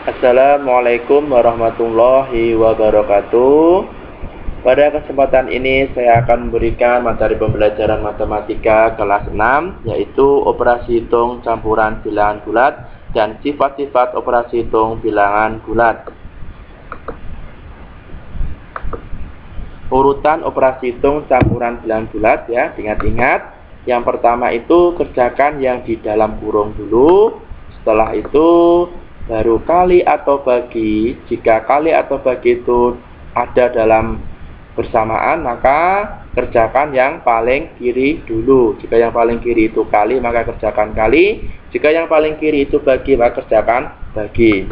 Assalamualaikum warahmatullahi wabarakatuh. Pada kesempatan ini saya akan memberikan materi pembelajaran matematika kelas 6, yaitu operasi hitung campuran bilangan bulat dan sifat-sifat operasi hitung bilangan bulat. Urutan operasi hitung campuran bilangan bulat ya, ingat-ingat. Yang pertama itu kerjakan yang di dalam kurung dulu. Setelah itu baru kali atau bagi. Jika kali atau bagi itu ada dalam bersamaan, maka kerjakan yang paling kiri dulu. Jika yang paling kiri itu kali, maka kerjakan kali. Jika yang paling kiri itu bagi, maka kerjakan bagi.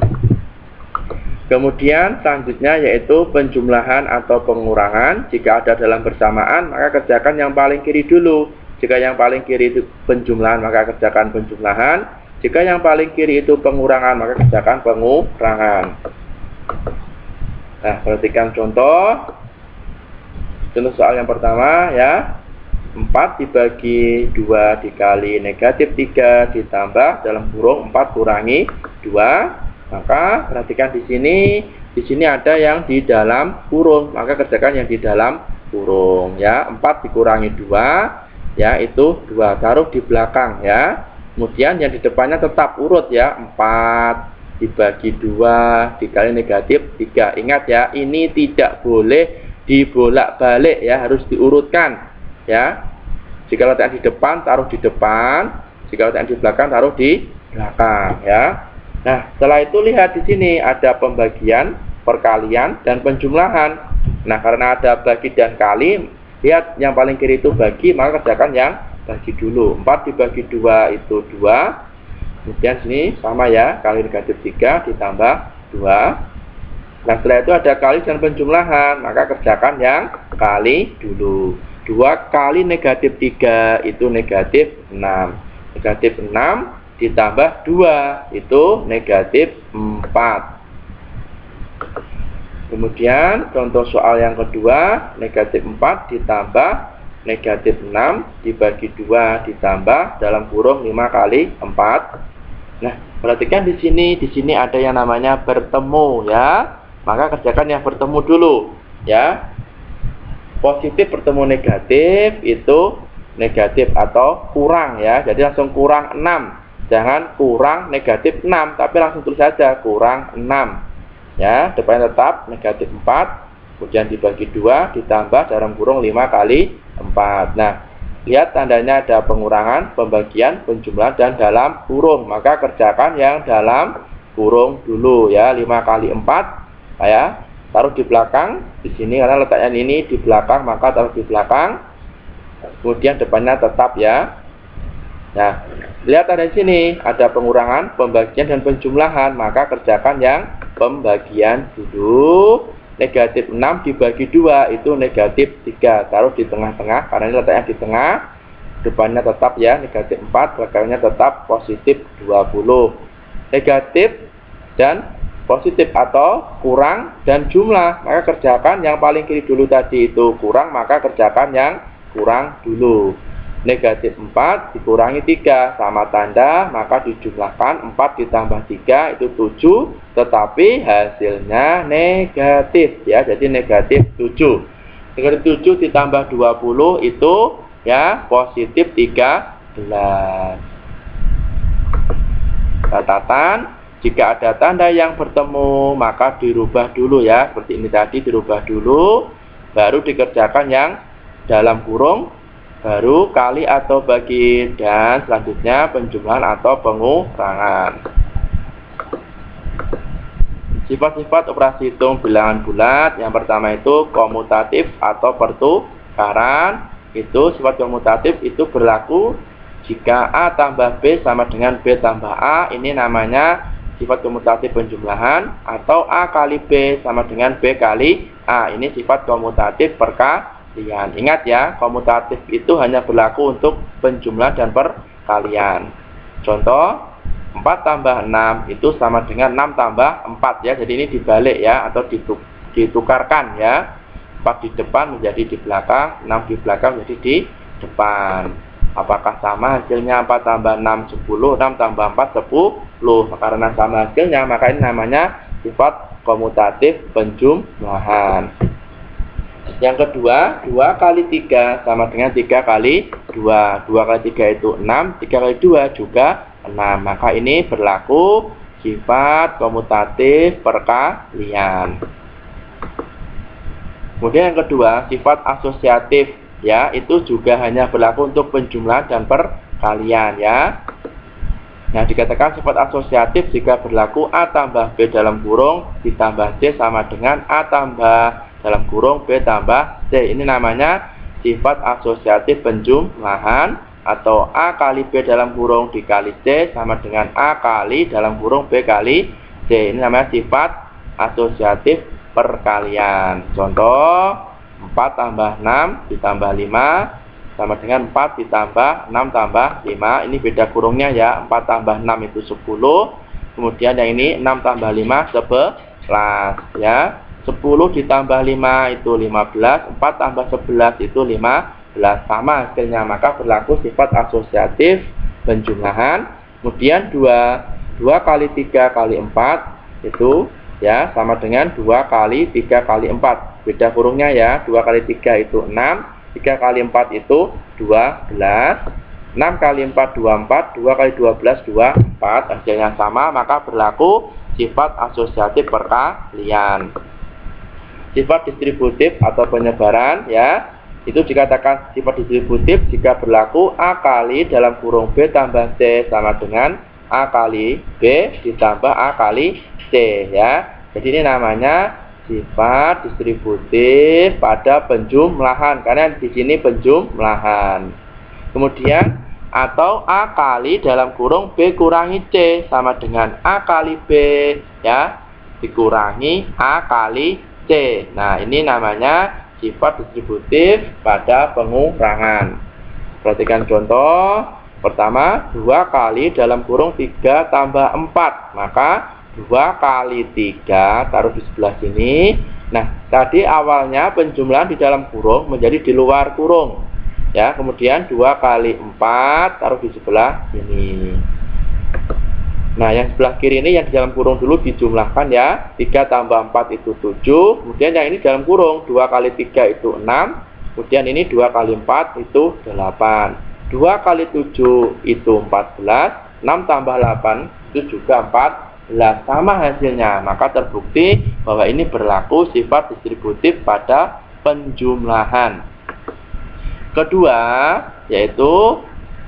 Kemudian selanjutnya yaitu penjumlahan atau pengurangan. Jika ada dalam bersamaan, maka kerjakan yang paling kiri dulu. Jika yang paling kiri itu penjumlahan, maka kerjakan penjumlahan. Jika yang paling kiri itu pengurangan, maka kerjakan pengurangan. Nah, perhatikan contoh. Contoh soal yang pertama ya. 4 dibagi 2 dikali negatif 3 ditambah dalam kurung 4 kurangi 2. Maka perhatikan di sini ada yang di dalam kurung, maka kerjakan yang di dalam kurung ya. 4 dikurangi 2 ya, itu 2, taruh di belakang ya. Kemudian yang di depannya tetap urut ya, 4 dibagi 2 dikali negatif 3. Ingat ya, ini tidak boleh dibolak-balik ya, harus diurutkan ya. Jika letakkan di depan, taruh di depan. Jika letakkan di belakang, taruh di belakang ya. Nah, setelah itu lihat di sini ada pembagian, perkalian, dan penjumlahan. Nah, karena ada bagi dan kali, lihat yang paling kiri itu bagi, maka kerjakan yang bagi dulu. 4 dibagi 2 itu 2. Kemudian sini sama ya, kali negatif 3 ditambah 2. Nah, setelah itu ada kali dan penjumlahan, maka kerjakan yang kali dulu. 2 kali negatif 3 itu negatif 6. Negatif 6 ditambah 2 itu negatif 4. Kemudian contoh soal yang kedua, negatif 4 ditambah negatif 6 dibagi 2 ditambah dalam kurung 5 kali 4. Nah, perhatikan di sini ada yang namanya bertemu ya. Maka kerjakan yang bertemu dulu ya. Positif bertemu negatif itu negatif atau kurang ya. Jadi langsung kurang 6. Jangan kurang negatif 6, tapi langsung tulis saja kurang 6. Ya, depannya tetap negatif 4. Kemudian dibagi 2 ditambah dalam kurung 5 kali 4. Nah, lihat tandanya ada pengurangan, pembagian, penjumlahan, dan dalam kurung. Maka kerjakan yang dalam kurung dulu ya. 5 kali 4 ya, taruh di belakang. Di sini karena letaknya ini di belakang, maka taruh di belakang. Kemudian depannya tetap ya. Nah, lihat ada di sini ada pengurangan, pembagian, dan penjumlahan. Maka kerjakan yang pembagian dulu. Negatif 6 dibagi 2 itu negatif 3. Taruh di tengah-tengah karena ini letaknya di tengah. Depannya tetap ya, negatif 4. Belakangnya tetap positif 20. Negatif dan positif atau kurang dan jumlah. Maka kerjakan yang paling kiri dulu tadi itu kurang, maka kerjakan yang kurang dulu. Negatif 4 dikurangi 3 sama tanda, maka dijumlahkan 4 ditambah 3 itu 7, tetapi hasilnya negatif ya, jadi negatif 7. Negatif 7 ditambah 20 itu ya positif 13. Catatan, jika ada tanda yang bertemu maka dirubah dulu ya, seperti ini tadi dirubah dulu, baru dikerjakan yang dalam kurung, baru kali atau bagi, dan selanjutnya penjumlahan atau pengurangan. Sifat-sifat operasi hitung bilangan bulat. Yang pertama itu komutatif atau pertukaran. Itu sifat komutatif itu berlaku jika A tambah B sama dengan B tambah A. Ini namanya sifat komutatif penjumlahan. Atau A kali B sama dengan B kali A. Ini sifat komutatif perkalian. Ingat ya, komutatif itu hanya berlaku untuk penjumlahan dan perkalian. Contoh, 4 tambah 6 itu sama dengan 6 tambah 4 ya. Jadi ini dibalik ya, atau ditukarkan ya. 4 di depan menjadi di belakang, 6 di belakang menjadi di depan. Apakah sama hasilnya 4 tambah 6, 10, 6 tambah 4, 10. Karena sama hasilnya, maka ini namanya sifat komutatif penjumlahan. Yang kedua, 2 kali 3 sama dengan 3 kali 2. 2 kali 3 itu 6, 3 kali 2 juga 6. Maka ini berlaku sifat komutatif perkalian. Kemudian yang kedua, sifat asosiatif, ya, itu juga hanya berlaku untuk penjumlahan dan perkalian, ya. Nah, dikatakan sifat asosiatif jika berlaku A tambah B dalam kurung ditambah C sama dengan A tambah dalam kurung B tambah C. Ini namanya sifat asosiatif penjumlahan, atau A kali B dalam kurung dikali C sama dengan A kali dalam kurung B kali C. Ini namanya sifat asosiatif perkalian. Contoh, 4 tambah 6 ditambah 5 sama dengan 4 ditambah 6 tambah 5. Ini beda kurungnya, ya. 4 tambah 6 itu 10. Kemudian yang ini 6 tambah 5 11, ya. 10 ditambah 5 itu 15. 4 tambah 11 itu 15. Sama hasilnya, maka berlaku sifat asosiatif penjumlahan. Kemudian 2 kali 3 kali 4 itu, ya, sama dengan 2 kali 3 kali 4. Beda kurungnya, ya. 2 kali 3 itu 6. 3 kali 4 itu 12. 6 kali 4, 24. 2 kali 12, 24. Hasilnya sama, maka berlaku sifat asosiatif perkalian. Sifat distributif atau penyebaran, ya, itu dikatakan sifat distributif jika berlaku A kali dalam kurung B tambah C sama dengan A kali B ditambah A kali C, ya. Jadi ini namanya sifat distributif pada penjumlahan, karena di sini penjumlahan. Kemudian, atau A kali dalam kurung B kurangi C sama dengan A kali B, ya, dikurangi A kali C. Nah, ini namanya sifat distributif pada pengurangan. Perhatikan contoh. Pertama, 2 kali dalam kurung 3 tambah 4. Maka 2 kali 3 taruh di sebelah sini. Nah, tadi awalnya penjumlahan di dalam kurung menjadi di luar kurung, ya. Kemudian 2 kali 4 taruh di sebelah sini. Nah, yang sebelah kiri ini yang di dalam kurung dulu dijumlahkan, ya. 3 tambah 4 itu 7. Kemudian yang ini dalam kurung, 2 kali 3 itu 6. Kemudian ini 2 kali 4 itu 8. 2 kali 7 itu 14. 6 tambah 8 itu juga 14. Sama hasilnya, maka terbukti bahwa ini berlaku sifat distributif pada penjumlahan. Kedua, yaitu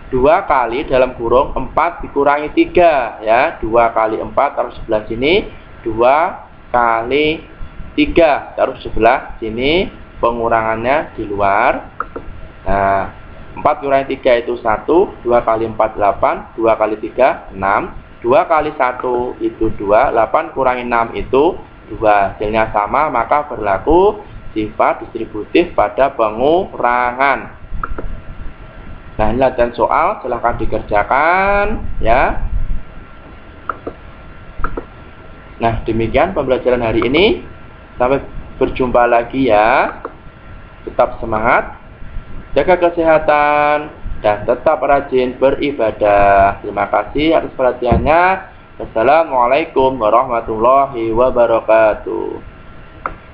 2 kali dalam kurung 4 dikurangi 3, ya. 2 kali 4 taruh sebelah sini. 2 kali 3 taruh sebelah sini. Pengurangannya di luar. Nah, 4 kurangi 3 itu 1. 2 kali 4 8. 2 kali 3 6. 2 kali 1 itu 2. 8 kurangi 6 itu 2. Hasilnya sama, maka berlaku sifat distributif pada pengurangan. Nah, ini latihan soal, silahkan dikerjakan, ya. Nah, demikian pembelajaran hari ini. Sampai berjumpa lagi, ya. Tetap semangat, jaga kesehatan, dan tetap rajin beribadah. Terima kasih atas perhatiannya. Wassalamualaikum warahmatullahi wabarakatuh.